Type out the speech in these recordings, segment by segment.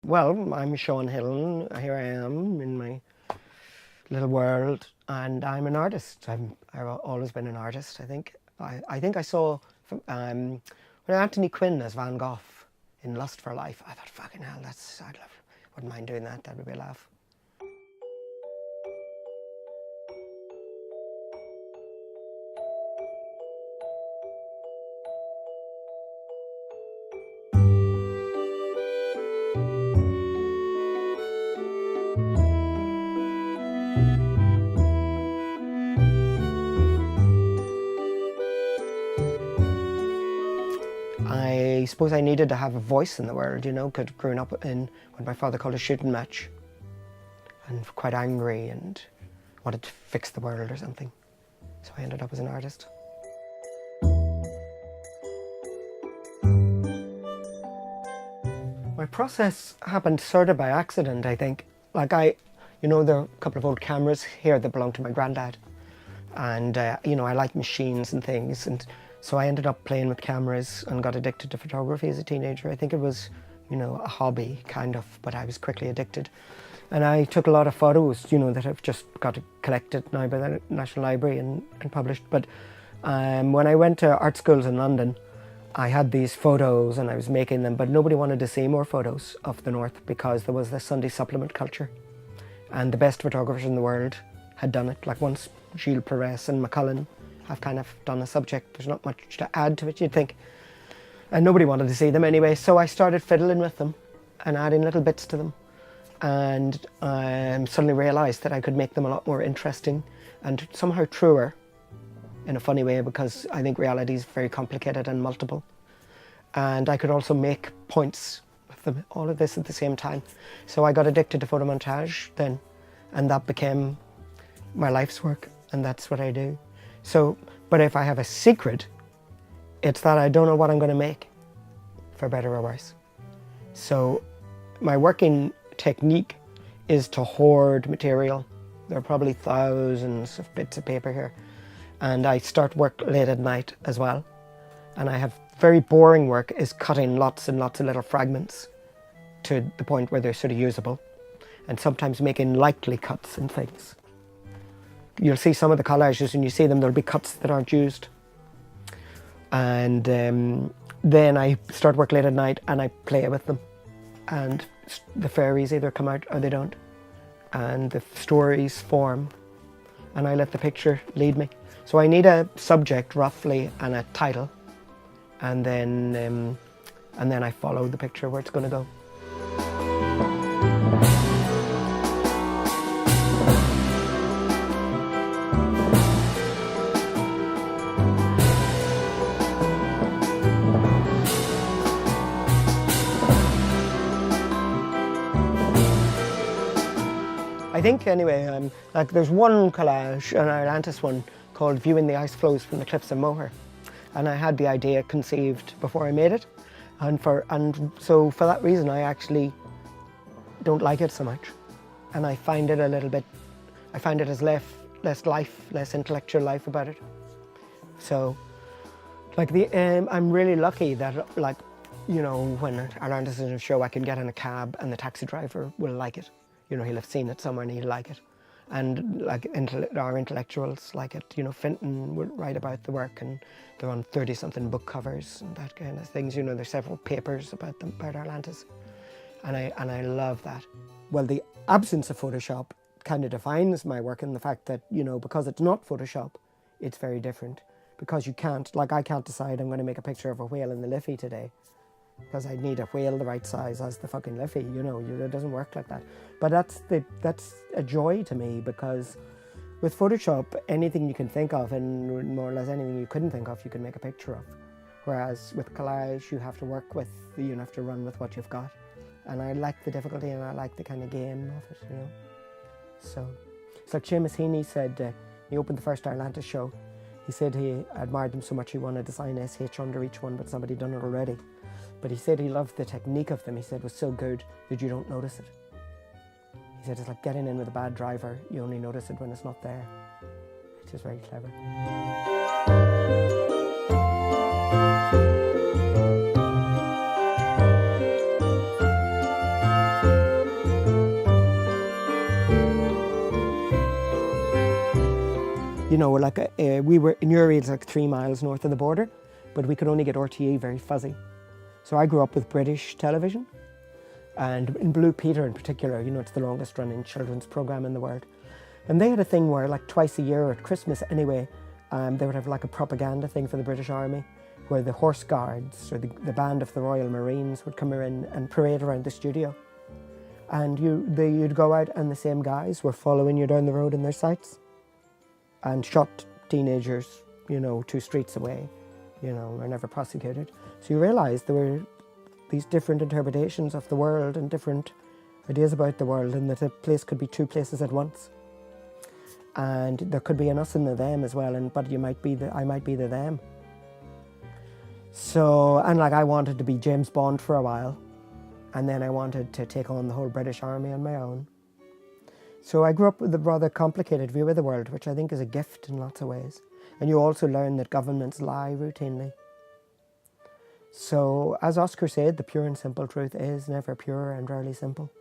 Well, I'm Sean Hillen. Here I am in my little world, and I'm an artist. I've always been an artist. I think I saw when Anthony Quinn as Van Gogh in Lust for Life. I thought, fucking hell, wouldn't mind doing that. That would be a laugh. I suppose I needed to have a voice in the world, you know, because growing up in what my father called a shooting match, and quite angry and wanted to fix the world or something. So I ended up as an artist. My process happened sort of by accident, I think. There are a couple of old cameras here that belonged to my granddad. And, I like machines and things. And so I ended up playing with cameras and got addicted to photography as a teenager. I think it was, a hobby, kind of, but I was quickly addicted. And I took a lot of photos, that I've just got collected now by the National Library and published. But when I went to art schools in London, I had these photos and I was making them, but nobody wanted to see more photos of the North because there was this Sunday supplement culture. And the best photographers in the world had done it. Like once Gilles Perez and McCullen have kind of done a subject. There's not much to add to it, you'd think. And nobody wanted to see them anyway, so I started fiddling with them and adding little bits to them. And I suddenly realised that I could make them a lot more interesting and somehow truer in a funny way, because I think reality is very complicated and multiple. And I could also make points with them, all of this at the same time. So I got addicted to photomontage then, and that became my life's work, and that's what I do. So, but if I have a secret, it's that I don't know what I'm going to make, for better or worse. So my working technique is to hoard material. There are probably thousands of bits of paper here. And I start work late at night as well. And I have very boring work is cutting lots and lots of little fragments to the point where they're sort of usable. And sometimes making likely cuts and things. You'll see some of the collages and you see them, there'll be cuts that aren't used. And then I start work late at night and I play with them. And the fairies either come out or they don't. And the stories form. And I let the picture lead me. So I need a subject roughly and a title. And then I follow the picture where it's going to go. I think anyway, there's one collage, an Atlantis one, called Viewing the Ice Flows from the Cliffs of Moher. And I had the idea conceived before I made it. And so for that reason, I actually don't like it so much. And I find it as less intellectual life about it. So, I'm really lucky that, when Atlantis is in a show, I can get in a cab and the taxi driver will like it. He'll have seen it somewhere and he'll like it. And our intellectuals like it. Finton would write about the work and they're on 30-something book covers and that kind of things. There's several papers about Atlantis. And I love that. Well, the absence of Photoshop kind of defines my work in the fact that, because it's not Photoshop, it's very different. Because you can't, I can't decide I'm going to make a picture of a whale in the Liffey today. Because I need a whale the right size as the fucking Liffey, it doesn't work like that. But that's a joy to me, because with Photoshop, anything you can think of and more or less anything you couldn't think of, you can make a picture of. Whereas with collage, you have to have to run with what you've got. And I like the difficulty and I like the kind of game of it, So, it's like Seamus Heaney said, he opened the first Atlantis show. He said he admired them so much he wanted to sign SH under each one, but somebody had done it already. But he said he loved the technique of them. He said it was so good that you don't notice it. He said it's like getting in with a bad driver. You only notice it when it's not there. Which is very clever. You know, like we were in Uri, it's like 3 miles north of the border, but we could only get RTE very fuzzy. So I grew up with British television, and in Blue Peter in particular, you know, it's the longest running children's program in the world. And they had a thing where like twice a year at Christmas anyway, they would have like a propaganda thing for the British Army, where the Horse Guards or the band of the Royal Marines would come in and parade around the studio. And you'd go out and the same guys were following you down the road in their sights and shot teenagers, you know, 2 streets away, you know, were never prosecuted. So you realise there were these different interpretations of the world and different ideas about the world, and that a place could be 2 places at once. And there could be an us and a them as well, but I might be the them. So, and like I wanted to be James Bond for a while, and then I wanted to take on the whole British Army on my own. So I grew up with a rather complicated view of the world, which I think is a gift in lots of ways. And you also learn that governments lie routinely. So, as Oscar said, the pure and simple truth is never pure and rarely simple.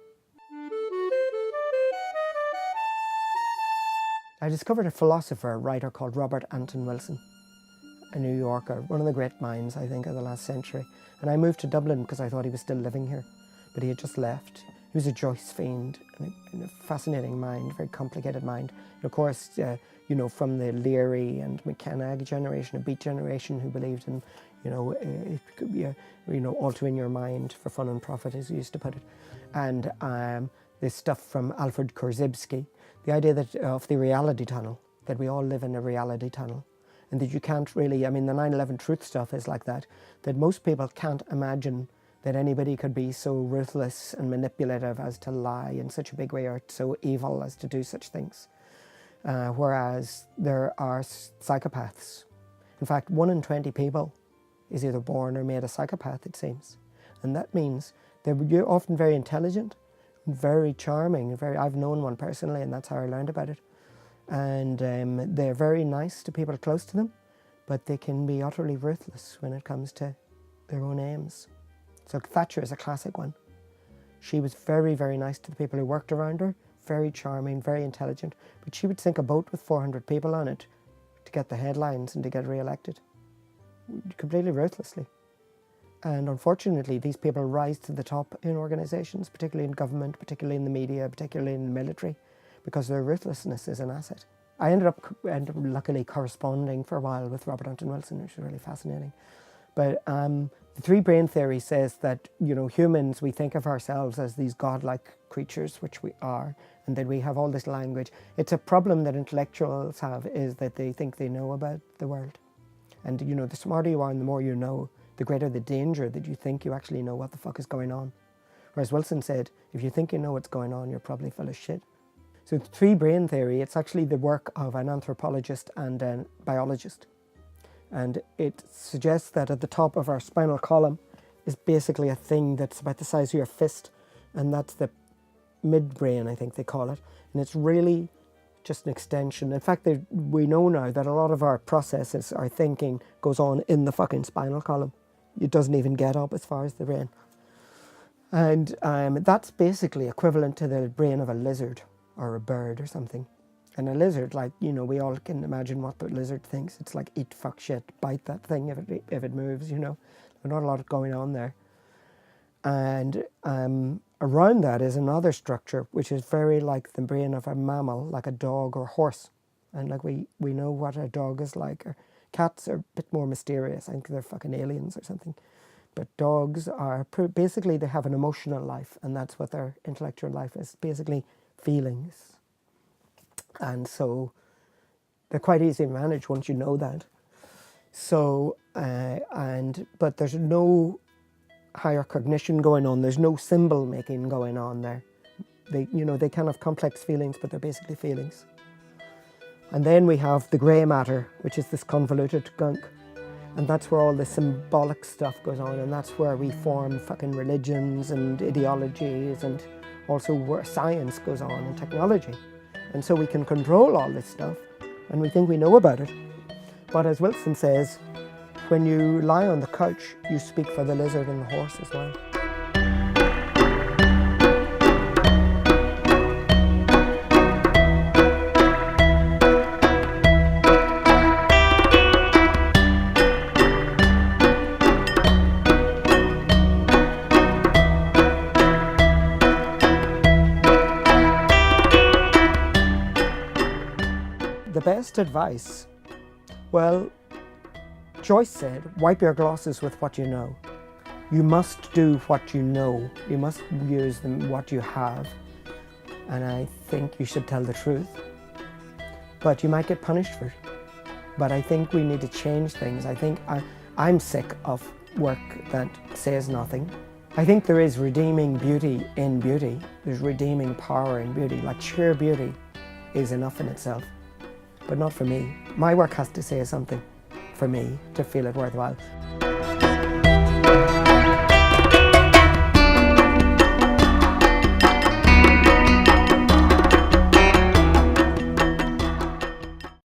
I discovered a philosopher, a writer called Robert Anton Wilson, a New Yorker, one of the great minds, I think, of the last century. And I moved to Dublin because I thought he was still living here, but he had just left. He was a Joyce fiend, and a fascinating mind, very complicated mind. And of course, you know, from the Leary and McKenna generation, a Beat generation who believed in, you know, it could be altering your mind for fun and profit, as he used to put it. And this stuff from Alfred Korzybski, the idea that of the reality tunnel, that we all live in a reality tunnel, and that you can't really, I mean, the 9/11 truth stuff is like that most people can't imagine that anybody could be so ruthless and manipulative as to lie in such a big way, or so evil as to do such things. Whereas there are psychopaths. In fact, 1 in 20 people is either born or made a psychopath, it seems. And that means they're often very intelligent, very charming. I've known one personally, and that's how I learned about it. And they're very nice to people close to them, but they can be utterly ruthless when it comes to their own aims. So Thatcher is a classic one. She was very, very nice to the people who worked around her, very charming, very intelligent, but she would sink a boat with 400 people on it to get the headlines and to get re-elected, completely ruthlessly. And unfortunately, these people rise to the top in organisations, particularly in government, particularly in the media, particularly in the military, because their ruthlessness is an asset. I ended up luckily corresponding for a while with Robert Anton Wilson, which was really fascinating. But the 3 brain theory says that, you know, humans, we think of ourselves as these godlike creatures, which we are, and that we have all this language. It's a problem that intellectuals have, is that they think they know about the world. And, you know, the smarter you are and the more you know, the greater the danger that you think you actually know what the fuck is going on. Whereas Wilson said, if you think you know what's going on, you're probably full of shit. So the 3 brain theory, it's actually the work of an anthropologist and a biologist. And it suggests that at the top of our spinal column is basically a thing that's about the size of your fist, and that's the midbrain, I think they call it. And it's really just an extension. In fact, we know now that a lot of our processes, our thinking, goes on in the fucking spinal column. It doesn't even get up as far as the brain. And that's basically equivalent to the brain of a lizard or a bird or something. And a lizard, like, you know, we all can imagine what the lizard thinks. It's like, eat, fuck, shit, bite that thing if it moves, you know. There's not a lot going on there. And around that is another structure, which is very like the brain of a mammal, like a dog or horse. And like we know what a dog is like. Or cats are a bit more mysterious. I think they're fucking aliens or something. But dogs are, basically they have an emotional life, and that's what their intellectual life is, basically feelings. And so they're quite easy to manage once you know that. So, but there's no higher cognition going on. There's no symbol making going on there. They can have complex feelings, but they're basically feelings. And then we have the grey matter, which is this convoluted gunk. And that's where all the symbolic stuff goes on, and that's where we form fucking religions and ideologies, and also where science goes on and technology. And so we can control all this stuff, and we think we know about it. But as Wilson says, when you lie on the couch, you speak for the lizard and the horse as well. best advice? Well, Joyce said, wipe your glasses with what you know. You must do what you know. You must use what you have. And I think you should tell the truth. But you might get punished for it. But I think we need to change things. I think I'm sick of work that says nothing. I think there is redeeming beauty in beauty. There's redeeming power in beauty. Like sheer beauty is enough in itself, but not for me. My work has to say something for me to feel it worthwhile.